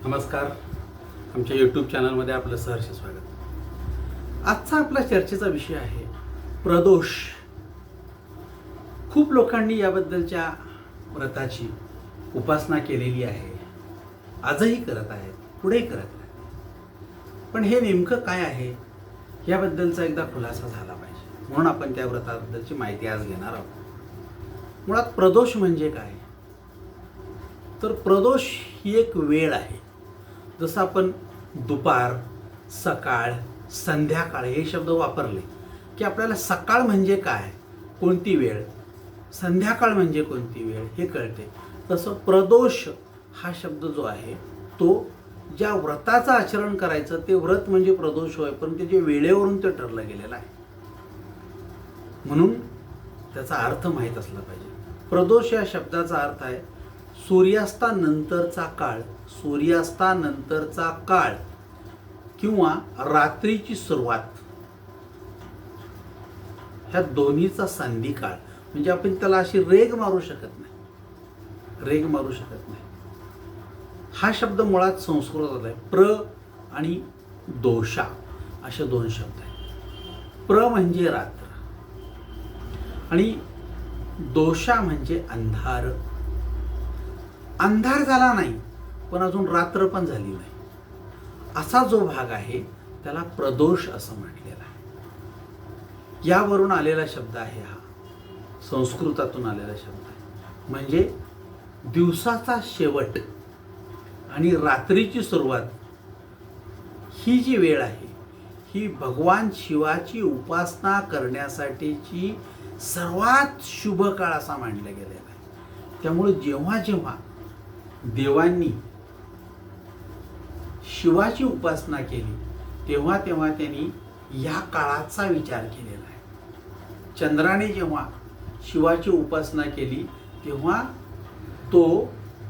नमस्कार. आमच्या यूट्यूब चॅनलमध्ये आपलं सहर्ष स्वागत. आजचा आपला चर्चेचा विषय आहे प्रदोष. खूप लोकांनी याबद्दलच्या व्रताची उपासना केलेली आहे, आजही करत आहेत, पुढेही करत आहेत. पण हे नेमकं काय आहे याबद्दलचा एकदा खुलासा झाला पाहिजे, म्हणून आपण त्या व्रताबद्दलची माहिती आज घेणार आहोत. मुळात प्रदोष म्हणजे काय? तर प्रदोष ही एक वेळ आहे. जसं आपण दुपार, सकाळ, संध्याकाळ हे शब्द वापरले की आपल्याला सकाळ म्हणजे काय, कोणती वेळ, संध्याकाळ म्हणजे कोणती वेळ हे कळते. तसं प्रदोष हा शब्द जो आहे तो ज्या व्रताचं आचरण करायचं ते व्रत म्हणजे प्रदोष होय, पण त्याच्या वेळेवरून ते ठरलं गेलेलं आहे. म्हणून त्याचा अर्थ माहीत असला पाहिजे. प्रदोष या शब्दाचा अर्थ आहे सूर्यास्तानंतरचा काळ, सूर्यास्तानंतरचा काळ किंवा रात्रीची सुरुवात, ह्या दोन्हीचा संधी काळ. म्हणजे आपण त्याला अशी रेग मारू शकत नाही. हा शब्द मुळात संस्कृतात आहे. प्र आणि दोषा असे दोन शब्द आहेत. प्र म्हणजे रात्र आणि दोषा म्हणजे अंधार. अंधार झाला नाही पण अजून रात्र पण झाली नाही, असा जो भाग आहे त्याला प्रदोष असं म्हटलेलं आहे. यावरून आलेला शब्द आहे, हा संस्कृतातून आलेला शब्द आहे. म्हणजे दिवसाचा शेवट आणि रात्रीची सुरुवात ही जी वेळ आहे ही भगवान शिवाची उपासना करण्यासाठीची सर्वात शुभ काळ असा मानला गेलेला आहे. त्यामुळे जेव्हा जेव्हा देवांनी शिवाची उपासना केली तेव्हा तेव्हा त्यांनी या काळाचा विचार केलेला आहे. चंद्राने जेव्हा शिवाची उपासना केली तेव्हा तो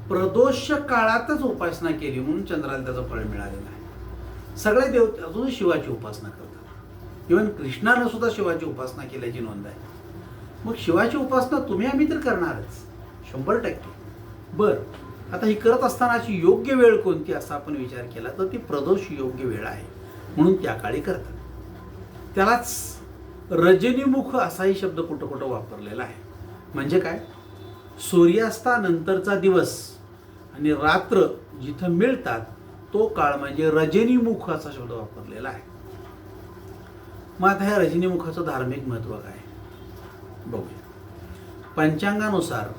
प्रदोष काळातच उपासना केली, म्हणून चंद्राला त्याचं फळ मिळालेलं आहे. सगळे देवते अजून शिवाची उपासना करतात. इव्हन कृष्णानं सुद्धा शिवाची उपासना केल्याची नोंद आहे. मग शिवाची उपासना तुम्ही आम्ही तर करणारच 100%. बरं, आता ही करत असतानाची योग्य वेळ कोणती असा आपण विचार केला तर ती प्रदोष योग्य वेळ आहे, म्हणून त्या काळी करतात. त्यालाच रजनीमुख असाही शब्द कुठं कुठं वापरलेला आहे. म्हणजे काय? सूर्यास्तानंतरचा दिवस आणि रात्र जिथं मिळतात तो काळ म्हणजे रजनीमुख असा शब्द वापरलेला आहे. मग आता ह्या रजनीमुखाचं धार्मिक महत्त्व काय बघूया. पंचांगानुसार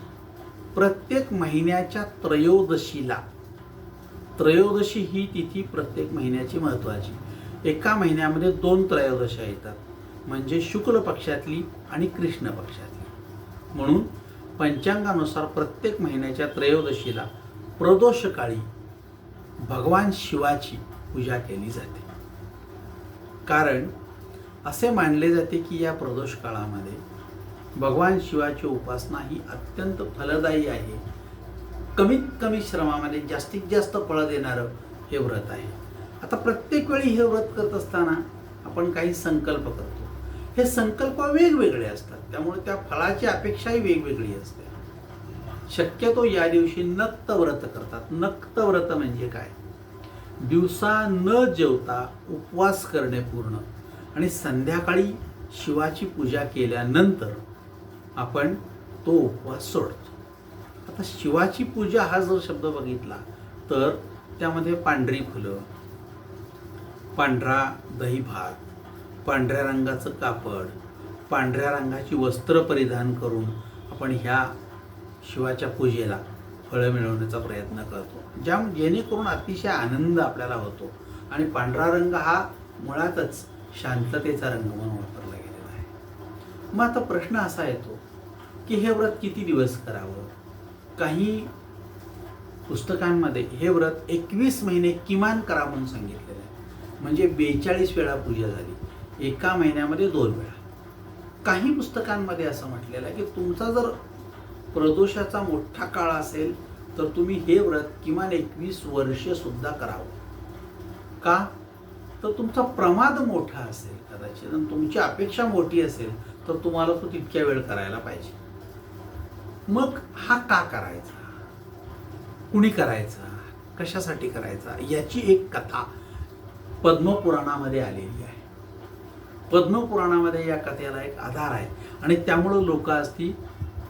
प्रत्येक महिन्याच्या त्रयोदशीला, त्रयोदशी ही तिथी प्रत्येक महिन्याची महत्त्वाची. एका महिन्यामध्ये 2 त्रयोदशा येतात, म्हणजे शुक्ल पक्षातली आणि कृष्ण पक्षातली. म्हणून पंचांगानुसार प्रत्येक महिन्याच्या त्रयोदशीला प्रदोष काळी भगवान शिवाची पूजा केली जाते. कारण असे मानले जाते की या प्रदोष काळामध्ये भगवान शिवाची उपासना ही अत्यंत फलदायी आहे. कमीत कमी श्रमामध्ये जास्तीत जास्त फळं देणारं हे व्रत आहे. आता प्रत्येक वेळी हे व्रत करत असताना आपण काही संकल्प करतो. हे संकल्प वेगवेगळे असतात, त्यामुळे त्या फळाची अपेक्षाही वेगवेगळी असते. शक्यतो या दिवशी नक्त व्रत करतात. नक्त व्रत म्हणजे काय? दिवसा न जेवता उपवास करणे पूर्ण आणि संध्याकाळी शिवाची पूजा केल्यानंतर आपण तो उपवास सोडतो. आता शिवाची पूजा हा जर शब्द बघितला तर त्यामध्ये पांढरी फुलं, पांढरा दही भात, पांढऱ्या रंगाचं कापड, पांढऱ्या रंगाची वस्त्र परिधान करून आपण ह्या शिवाच्या पूजेला फळं मिळवण्याचा प्रयत्न करतो, जेणेकरून अतिशय आनंद आपल्याला होतो. आणि पांढरा रंग हा मुळातच शांततेचा रंग म्हणून वापरला गेलेला आहे. मग आता प्रश्न असा येतो की हे व्रत किती दिवस करावं? काही पुस्तकांमध्ये हे व्रत 21 महिने किमान करा म्हणून सांगितलेलं आहे. म्हणजे 42 वेळा पूजा झाली, एका महिन्यामध्ये 2 वेळा. काही पुस्तकांमध्ये असं म्हटलेलं आहे की तुमचा जर प्रदोषाचा मोठा काळ असेल तर तुम्ही हे व्रत किमान 21 वर्षे सुद्धा करावं. का? तर तुमचा प्रमाद मोठा असेल कदाचित आणि तुमची अपेक्षा मोठी असेल तर तुम्हाला तो तितक्या वेळ करायला पाहिजे. मग हा का करायचा, कुणी करायचा, कशासाठी करायचा, याची एक कथा पद्मपुराणामध्ये आलेली आहे. पद्मपुराणामध्ये या कथेला एक आधार आहे आणि त्यामुळं लोक आज ती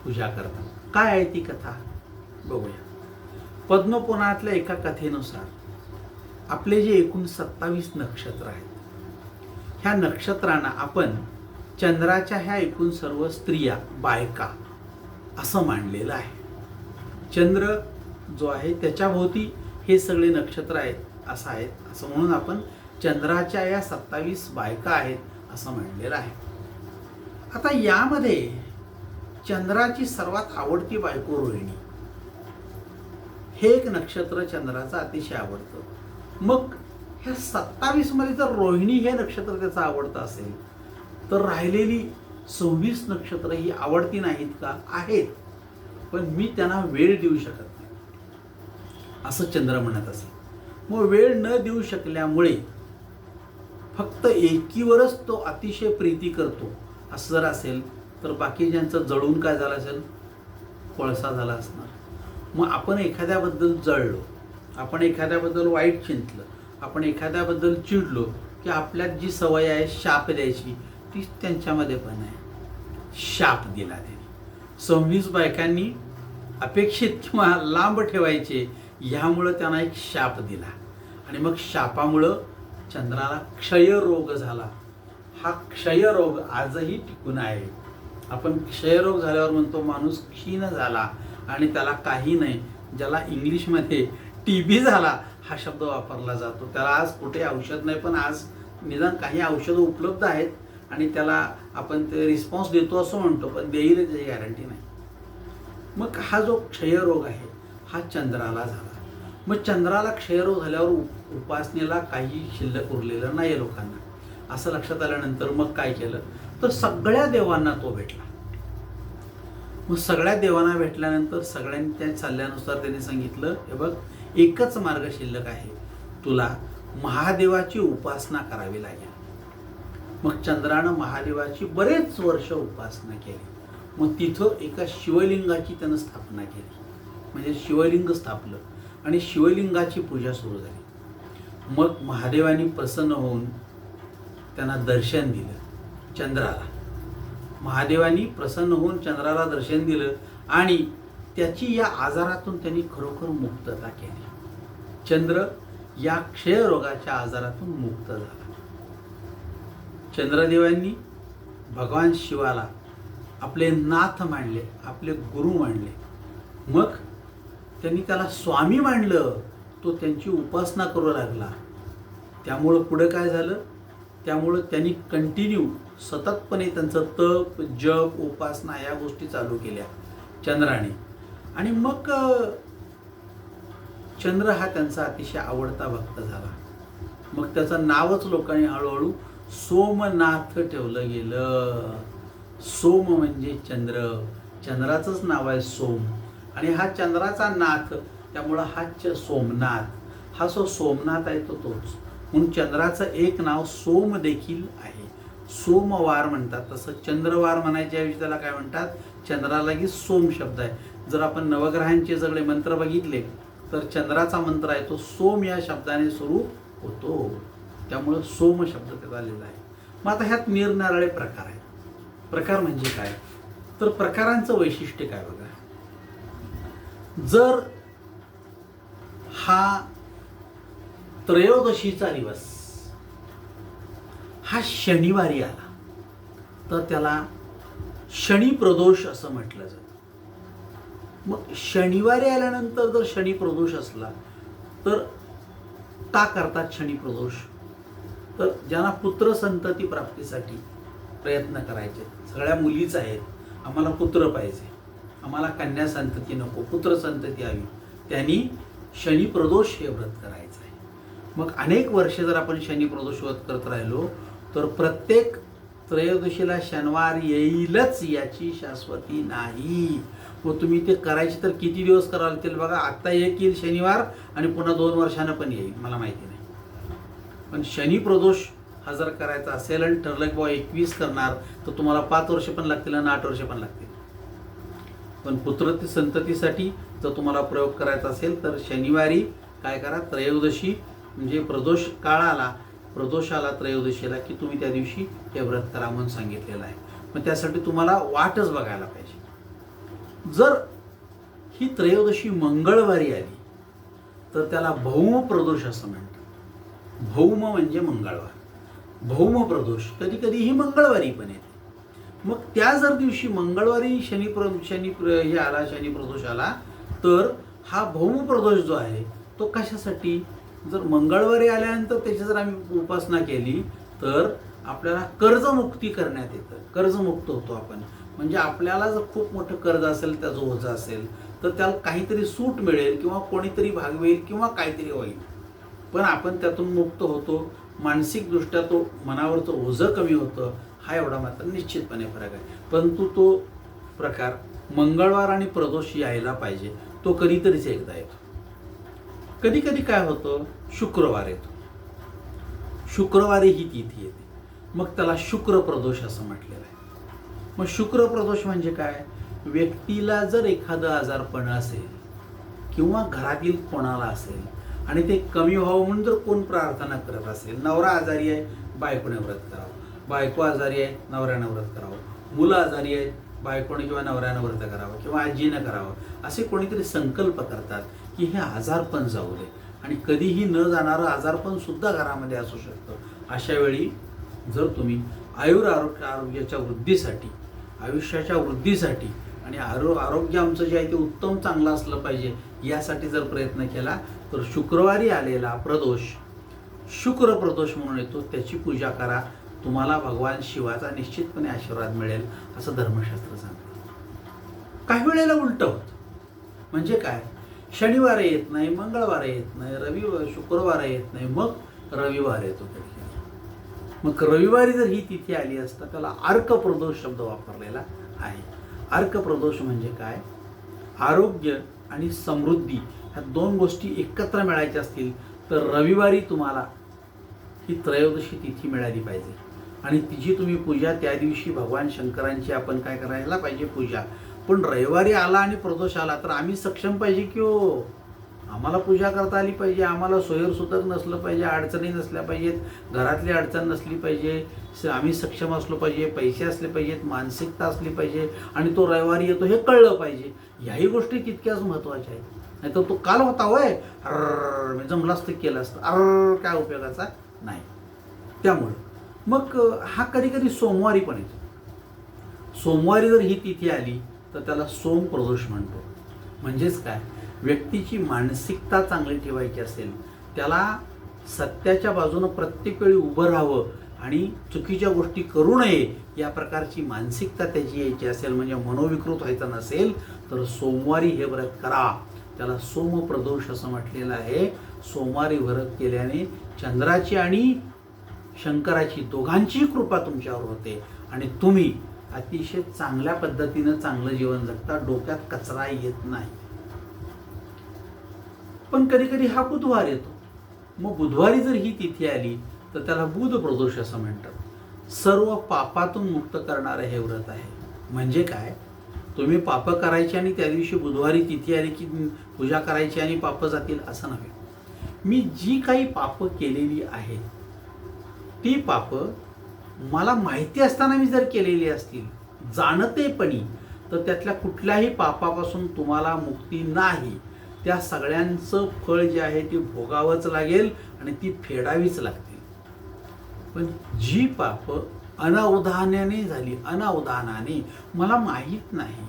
पूजा करतात. काय आहे ती कथा बघूया. पद्मपुराणातल्या एका कथेनुसार आपले जे एकूण 27 नक्षत्र आहेत, ह्या नक्षत्रांना आपण चंद्राच्या ह्या एकूण सर्व स्त्रिया, बायका असं मानलेलं आहे. चंद्र जो आहे त्याच्याभोवती हे सगळे नक्षत्र आहेत असं म्हणून आपण चंद्राच्या या 27 बायका आहेत असं म्हणलेलं आहे. आता यामध्ये चंद्राची सर्वात आवडती बायको रोहिणी, हे एक नक्षत्र चंद्राचं अतिशय आवडतं. मग ह्या 27 मध्ये जर रोहिणी हे नक्षत्र त्याचं आवडतं असेल तर राहिलेली 26 नक्षत्र ही आवडती नाहीत का? आहेत, पण मी त्यांना वेळ देऊ शकत नाही असं चंद्र म्हणत असे. मग वेळ न देऊ शकल्यामुळे फक्त एकीवरच तो अतिशय प्रीती करतो असं जर असेल तर बाकी ज्यांचं जळून काय झालं असेल, कोळसा झाला असणार. मग आपण एखाद्याबद्दल जळलो, आपण एखाद्याबद्दल वाईट चिंतलं, आपण एखाद्याबद्दल चिडलो की आपल्यात जी सवय आहे शाप द्यायची ती त्यांच्यामध्ये पण आहे. शाप दिला त्यांनी. 26 बायकांनी अपेक्षित किंवा लांब ठेवायचे, ह्यामुळं त्यांना एक शाप दिला आणि मग शापामुळं चंद्राला क्षयरोग झाला. हा क्षयरोग आजही टिकून आहे. आपण क्षयरोग झाल्यावर म्हणतो माणूस क्षीण झाला आणि त्याला काही नाही. ज्याला इंग्लिशमध्ये TB झाला हा शब्द वापरला जातो. त्याला आज कुठे औषध नाही, पण आज निदान काही औषधं उपलब्ध आहेत आणि त्याला आपण ते रिस्पॉन्स देतो असं म्हणतो, पण देईल त्याची गॅरंटी नाही. मग हा जो क्षयरोग आहे हा चंद्राला झाला. मग चंद्राला क्षयरोग झाल्यावर उपासनेला काही शिल्लक उरलेलं नाही लोकांना. असं लक्षात आल्यानंतर मग काय केलं तर सगळ्या देवांना तो भेटला. मग सगळ्या देवांना भेटल्यानंतर सगळ्यांनी त्या सल्ल्यानुसार त्यांनी सांगितलं, हे बघ एकच मार्ग शिल्लक आहे, तुला महादेवाची उपासना करावी लागेल. मग चंद्रानं महादेवाची बरेच वर्ष उपासना केली. मग तिथं एका शिवलिंगाची त्यानं स्थापना केली, म्हणजे शिवलिंग स्थापलं आणि शिवलिंगाची पूजा सुरू झाली. मग महादेवानी प्रसन्न होऊन त्यांना दर्शन दिलं चंद्राला. महादेवानी प्रसन्न होऊन चंद्राला दर्शन दिलं आणि त्याची या आजारातून त्यांनी खरोखर मुक्तता केली. चंद्र या क्षयरोगाच्या आजारातून मुक्त झाला. चंद्रदेवांनी भगवान शिवाला आपले नाथ मानले, आपले गुरु मानले. मग त्यांनी त्याला स्वामी मानलं, तो त्यांची उपासना करू लागला. त्यामुळं पुढं काय झालं, त्यामुळं त्यांनी कंटिन्यू सततपणे त्यांचं तप, जप, उपासना या गोष्टी चालू केल्या चंद्राने. आणि मग चंद्र हा त्यांचा अतिशय आवडता भक्त झाला. मग त्याचं नावच लोकांनी हळूहळू सोमनाथ ठेवलं गेलं. सोम म्हणजे चंद्र, चंद्राचंच नाव आहे सोम आणि हा चंद्राचा नाथ, त्यामुळं हा सोमनाथ. हा जो सोमनाथ आहे तो तोच. म्हणून चंद्राचं एक नाव सोम देखील आहे. सोमवार म्हणतात. तसं चंद्रवार म्हणायच्या ऐवजी त्याला काय म्हणतात, चंद्राला की सोम शब्द आहे. जर आपण नवग्रहांचे सगळे मंत्र बघितले तर चंद्राचा मंत्र आहे तो सोम या शब्दाने सुरू होतो. त्यामुळं सोम शब्द त्याचा आलेला आहे. मग आता ह्यात निरनिराळे प्रकार आहेत. प्रकार म्हणजे काय तर प्रकारांचं वैशिष्ट्य काय बघा. जर हा त्रयोदशीचा दिवस हा शनिवारी आला तर त्याला शनी प्रदोष असं म्हटलं जातं. मग शनिवारी आल्यानंतर जर शनी प्रदोष असला तर का करतात शनी प्रदोष, तर ज्यांना पुत्र संतती प्राप्तीसाठी प्रयत्न करायचे, सगळ्या मुलीच आहेत, आम्हाला पुत्र पाहिजे, आम्हाला कन्या संतती नको, पुत्र संतती हवी, त्यांनी शनी प्रदोष हे व्रत करायचं आहे. मग अनेक वर्षे जर आपण शनी प्रदोष व्रत करत राहिलो तर प्रत्येक त्रयोदशीला शनिवार येईलच याची शाश्वती नाही. मग तुम्ही ते करायचे तर किती दिवस करावं लागतील बघा. आत्ता एक येईल शनिवार आणि पुन्हा 2 वर्षानं पण येईल, मला माहिती नाही. पण शनी प्रदोष हा जर करायचा असेल आणि ठरलं की बाबा 21 करणार तर तुम्हाला 5 वर्ष पण लागतील आणि 8 वर्ष पण लागतील. पण पुत्र संततीसाठी जर तुम्हाला प्रयोग करायचा असेल तर शनिवारी काय करा, त्रयोदशी म्हणजे प्रदोष काळ आला, प्रदोष आला त्रयोदशीला की तुम्ही त्या दिवशी हे व्रत करा म्हणून सांगितलेलं आहे. मग त्यासाठी तुम्हाला वाटच बघायला पाहिजे. जर ही त्रयोदशी मंगळवारी आली तर त्याला भौम प्रदोष असं म्हणतात. भौम म्हणजे मंगळवार, भौम प्रदोष कधी कधी ही मंगळवारी पण येते. मग त्या जर दिवशी मंगळवारी शनी हे आला, शनी प्रदोष आला, तर हा भौम प्रदोष जो आहे तो कशासाठी, जर मंगळवारी आल्यानंतर त्याची जर आम्ही उपासना केली तर आपल्याला कर्जमुक्ती करण्यात येतं, कर्जमुक्त होतो आपण. म्हणजे आपल्याला जर खूप मोठं कर्ज असेल, त्याचं ओझं असेल, तर त्याला काहीतरी सूट मिळेल किंवा कोणीतरी भागवेल किंवा काहीतरी होईल, पण आपण त्यातून मुक्त होतो. मानसिकदृष्ट्या तो मनावरचं ओझं कमी होतं. हा एवढा मात्र निश्चितपणे फरक आहे. परंतु तो प्रकार मंगळवार आणि प्रदोष यायला पाहिजे, तो कधीतरीच एकदा येतो. कधी कधी काय होतं, शुक्रवार येतो, शुक्रवारी ही तिथी येते, मग त्याला शुक्र प्रदोष असं म्हटलेलं आहे. मग शुक्र प्रदोष म्हणजे काय, व्यक्तीला जर एखादं आजारपण असेल किंवा घरातील कोणाला असेल आणि ते कमी व्हावं म्हणून जर कोण प्रार्थना करत असेल, नवरा आजारी आहे बायकोने व्रत करावं, बायको आजारी आहे नवऱ्यानं व्रत करावं, मुलं आजारी आहेत बायकोने किंवा नवऱ्यानं व्रत करावं किंवा आजीनं करावं, असे कोणीतरी संकल्प करतात की हे आजारपण जाऊ दे. आणि कधीही न जाणारं आजारपण सुद्धा घरामध्ये असू शकतं. अशा वेळी जर तुम्ही आरोग्याच्या वृद्धीसाठी, आयुष्याच्या वृद्धीसाठी आणि आरोग्य आमचं जे आहे ते उत्तम चांगलं असलं पाहिजे यासाठी जर प्रयत्न केला तर शुक्रवारी आलेला प्रदोष, शुक्र प्रदोष म्हणून येतो, त्याची पूजा करा. तुम्हाला भगवान शिवाचा निश्चितपणे आशीर्वाद मिळेल असं धर्मशास्त्र सांगतं. काही वेळेला उलट होतं. म्हणजे काय, शनिवार येत नाही, मंगळवार येत नाही, शुक्रवार येत नाही, मग रविवार येतो. मग रविवारी जर ही तिथी आली असता त्याला अर्क प्रदोष शब्द वापरलेला आहे. अर्क प्रदोष म्हणजे काय, आरोग्य आणि समृद्धी ह्या दोन गोष्टी एकत्र मिळायच्या असतील तर रविवारी तुम्हाला ही त्रयोदशी तिथी मिळाली पाहिजे आणि तिची तुम्ही पूजा त्या दिवशी भगवान शंकरांची आपण काय करायला पाहिजे, पूजा. पण रविवारी आला आणि प्रदोष आला तर आम्ही सक्षम पाहिजे की हो, आम्हाला पूजा करता आली पाहिजे, आम्हाला सोयरसुतक नसलं पाहिजे, अडचणी नसल्या पाहिजेत, घरातली अडचण नसली पाहिजे, आम्ही सक्षम असलो पाहिजे, पैसे असले पाहिजेत, मानसिकता असली पाहिजे आणि तो रविवारी येतो हे कळलं पाहिजे. ह्याही गोष्टी तितक्याच महत्त्वाच्या आहेत. नाही तर तो काल होता होय, मी जमलं असतं केलं असतं, काय उपयोगाचा नाही. त्यामुळं मग हा कधी कधी सोमवारी पण येतो. सोमवारी जर ही तिथी आली तर त्याला सोम प्रदोष म्हणतो. म्हणजेच काय, व्यक्तीची मानसिकता चांगली ठेवायची असेल, त्याला सत्याच्या बाजूनं प्रत्येक वेळी उभं राहावं आणि चुकीच्या गोष्टी करू नये या प्रकारची मानसिकता त्याची यायची असेल, म्हणजे मनोविकृत व्हायचं नसेल तर सोमवारी हे व्रत करा. त्याला सोम प्रदोष असं म्हटलेलं आहे. सोमवारी व्रत केल्याने चंद्राची आणि शंकराची दोघांचीही कृपा तुमच्यावर होते आणि तुम्ही अतिशय चांगल्या पद्धतीनं चांगलं जीवन जगता, डोक्यात कचरा येत नाही. पण कधी कधी हा बुधवार येतो. मग बुधवारी जर ही तिथी आली तर त्याला बुध प्रदोष असं म्हणतात. सर्व पापातून मुक्त करणारं हे व्रत आहे. म्हणजे काय, तुम्ही पाप करायची आणि त्या दिवशी बुधवारी तिथी आली की पूजा करायची आणि पाप जातील असं नव्हे. मी जी काही पाप केलेली आहेत ती पाप मला माहिती असताना मी जर केलेली असतील जाणतेपणी, तर त्यातल्या कुठल्याही पापापासून तुम्हाला मुक्ती नाही. त्या सगळ्यांचं फळ जे आहे ते भोगावंच लागेल आणि ती फेडावीच लागतील. पण जी पाप अनावधानाने झाली, अनावधानाने, मला माहीत नाही,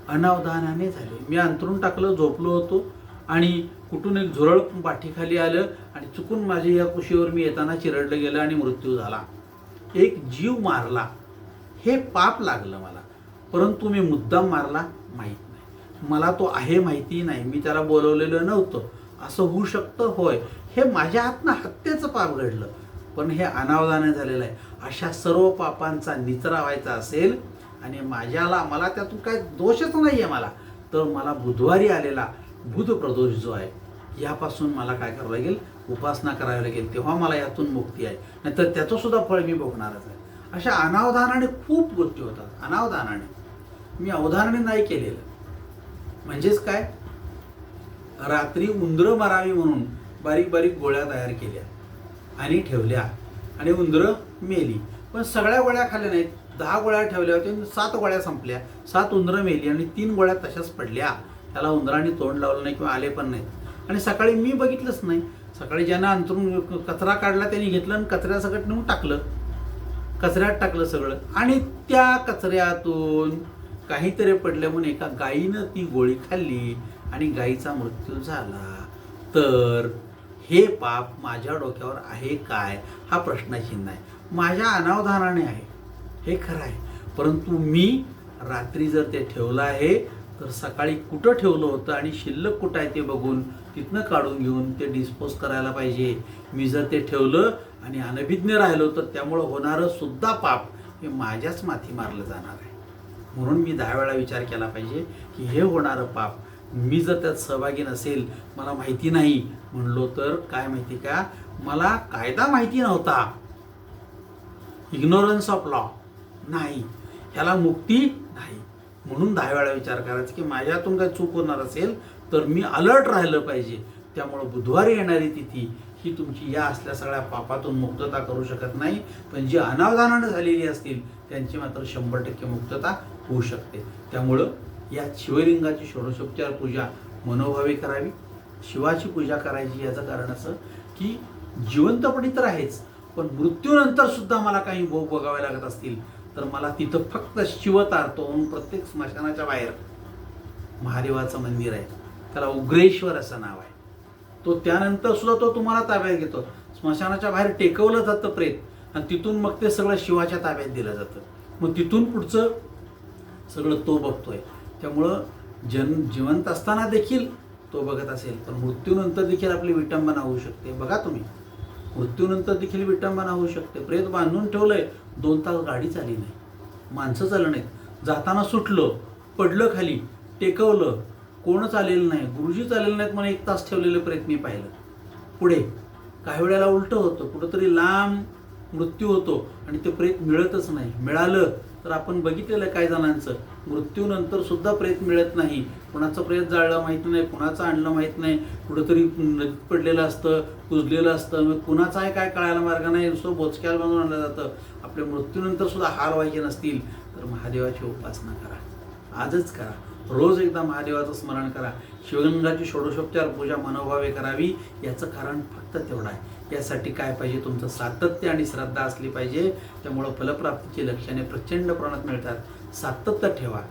अनावधानाने झाले, मी अंथरून टाकलं, झोपलो होतो आणि कुठून एक झुरळ पाठीखाली आलं आणि चुकून माझ्या या कुशीवर मी येताना चिरडलं गेलं आणि मृत्यू झाला, एक जीव मारला, हे पाप लागलं मला. परंतु मी मुद्दाम मारला माहीत नाही, मला तो आहे माहिती नाही, मी त्याला बोलवलेलं नव्हतं, असं होऊ शकतं. होय, हे माझ्या हातनं हत्येचं पाप घडलं, पण हे अनावधाने झालेलं आहे. अशा सर्व पापांचा निचरा व्हायचा असेल आणि मला त्यातून काय दोषच नाही आहे मला, तर मला बुधवारी आलेला बुध प्रदोष जो आहे यापासून मला काय करावं लागेल, उपासना करावी लागेल, तेव्हा मला यातून मुक्ती आहे. नाहीतर त्याचं सुद्धा फळ मी भोगणारच आहे. अशा अनावधानाने खूप गोष्टी होतात. अनावधानाने, मी अवधानाने नाही केलेलं. म्हणजेच काय, रात्री उंदरं मारावी म्हणून बारीक बारीक गोळ्या तयार केल्या आणि ठेवल्या आणि उंदरं मेली. पण सगळ्या गोळ्या खाल्ल्या नाहीत. 10 गोळ्या ठेवल्या होत्या, 7 गोळ्या संपल्या, 7 उंदरं मेली आणि 3 गोळ्या तशाच पडल्या. त्याला उंदरांनी तोंड लावलं नाही किंवा आले पण नाहीत. आणि सकाळी मी बघितलंच नाही. सकाळी ज्यांना अंतरून कचरा काढला त्यांनी घेतलं आणि कचऱ्यासकट नेऊन टाकलं, कचऱ्यात टाकलं सगळं. आणि त्या कचऱ्यातून काहीतरी पडलं म्हणून एका गायीनं ती गोळी खाल्ली आणि गायीचा मृत्यू झाला. तर हे पाप माझ्या डोक्यावर आहे काय हा प्रश्नचिन्ह आहे. माझ्या अनावधानाने आहे हे खरं आहे, परंतु मी रात्री जर ते ठेवलं आहे तर सकाळी कुठं ठेवलं होतं आणि शिल्लक कुठं आहे ते बघून तिथनं काढून घेऊन ते डिस्पोज करायला पाहिजे. मी जर ते ठेवलं आणि अनभिज्ञ राहिलो तर त्यामुळं होणारं सुद्धा पाप हे माझ्याच माथी मारलं जाणार आहे. म्हणून मी 10 वेळा विचार केला पाहिजे की हे होणारं पाप मी जर त्यात सहभागी नसेल, मला माहिती नाही म्हणलो तर काय माहिती का, मला कायदा माहिती नव्हता, इग्नोरन्स ऑफ लॉ नाही, ह्याला मुक्ती नाही. म्हणून 10 वेळा विचार करायचा की माझ्यातून काय चूक होणार असेल तर मी अलर्ट राहिलं पाहिजे. त्यामुळं बुधवारी येणारी तिथी ही तुमची या असल्या सगळ्या पापातून मुक्तता करू शकत नाही, पण जी अनावधानाने झालेली असतील त्यांची मात्र 100% मुक्तता होऊ शकते. त्यामुळं या शिवलिंगाची षोडशोपचार पूजा मनोभावे करावी. शिवाची पूजा करायची याचं कारण असं की जिवंतपणी तर आहेच, पण मृत्यूनंतर सुद्धा मला काही भोग बघावे लागत असतील तर मला तिथं फक्त शिव तारतो म्हणून प्रत्येक स्मशानाच्या बाहेर महादेवाचं मंदिर आहे, त्याला उग्रेश्वर असं नाव आहे. तो त्यानंतर सुद्धा तो तुम्हाला ताब्यात घेतो. स्मशानाच्या बाहेर टेकवलं जातं प्रेत आणि तिथून मग ते सगळं शिवाच्या ताब्यात दिलं जातं. मग तिथून पुढचं सगळं तो बघतोय. त्यामुळं जिवंत असताना देखील तो बघत असेल, पण मृत्यूनंतर देखील आपली विटंबना होऊ शकते. बघा तुम्ही, मृत्यूनंतर देखील विटंबना होऊ शकते. प्रेत बांधून ठेवलंय, 2 तास गाडी चालली नाही, माणसं चाललं नाहीत, जाताना सुटलं, पडलं खाली, टेकवलं, कोणच आलेलं नाही, गुरुजी चाललेलं नाहीत म्हणून 1 तास ठेवलेलं प्रेत मी पाहिलं. पुढे काही वेळेला उलटं होतं, कुठंतरी लांब मृत्यू होतो आणि ते प्रेत मिळतच नाही. मिळालं तर आपण बघितलेलं काही जणांचं मृत्यूनंतर सुद्धा प्रेत मिळत नाही. कुणाचं प्रेत जाळलं माहीत नाही, कुणाचं आणलं माहीत नाही, कुठंतरी नदीत पडलेलं असतं, कुजलेलं असतं, मग कुणाचं आहे काय कळायला मार्ग नाही, नुसतं बोचक्याला बांधून आणलं जातं. आपल्या मृत्यूनंतर सुद्धा हाल व्हायचे नसतील तर महादेवाची उपासना करा, आजच करा. रोज एकदा महादेवाचं स्मरण करा. शिवलिंगाची षोडशोपचार पूजा मनोभावे करावी. याचं कारण फक्त तेवढं आहे. यासाठी काय पाहिजे, तुमचं सातत्य आणि श्रद्धा असली पाहिजे. त्यामुळं फलप्राप्तीची लक्षणे प्रचंड प्रमाणात मिळतात. सातत्य ठेवा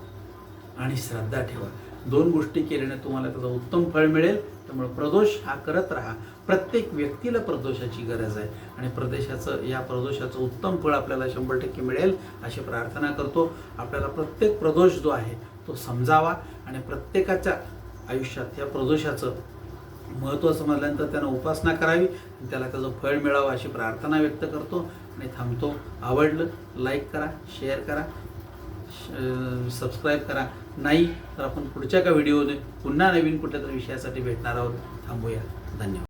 आणि श्रद्धा ठेवा. 2 गोष्टी केल्याने तुम्हाला त्याचं उत्तम फळ मिळेल. त्यामुळे प्रदोष हा करत राहा. प्रत्येक व्यक्तीला प्रदोषाची गरज आहे आणि या प्रदोषाचं उत्तम फळ आपल्याला 100% मिळेल अशी प्रार्थना करतो. आपल्याला प्रत्येक प्रदोष जो आहे तो समजावा आणि प्रत्येकाच्या आयुष्यात या प्रदोषाचं महत्त्व समजल्यानंतर त्यानं उपासना करावी आणि त्याला त्याचं फळ मिळावं अशी प्रार्थना व्यक्त करतो आणि थांबतो. आवडलं लाईक करा, शेअर करा, सबस्क्राईब करा. नाही तर आपण पुढच्या का व्हिडिओमध्ये पुन्हा नवीन कुठल्या तरी विषयासाठी भेटणार आहोत. थांबूया. धन्यवाद.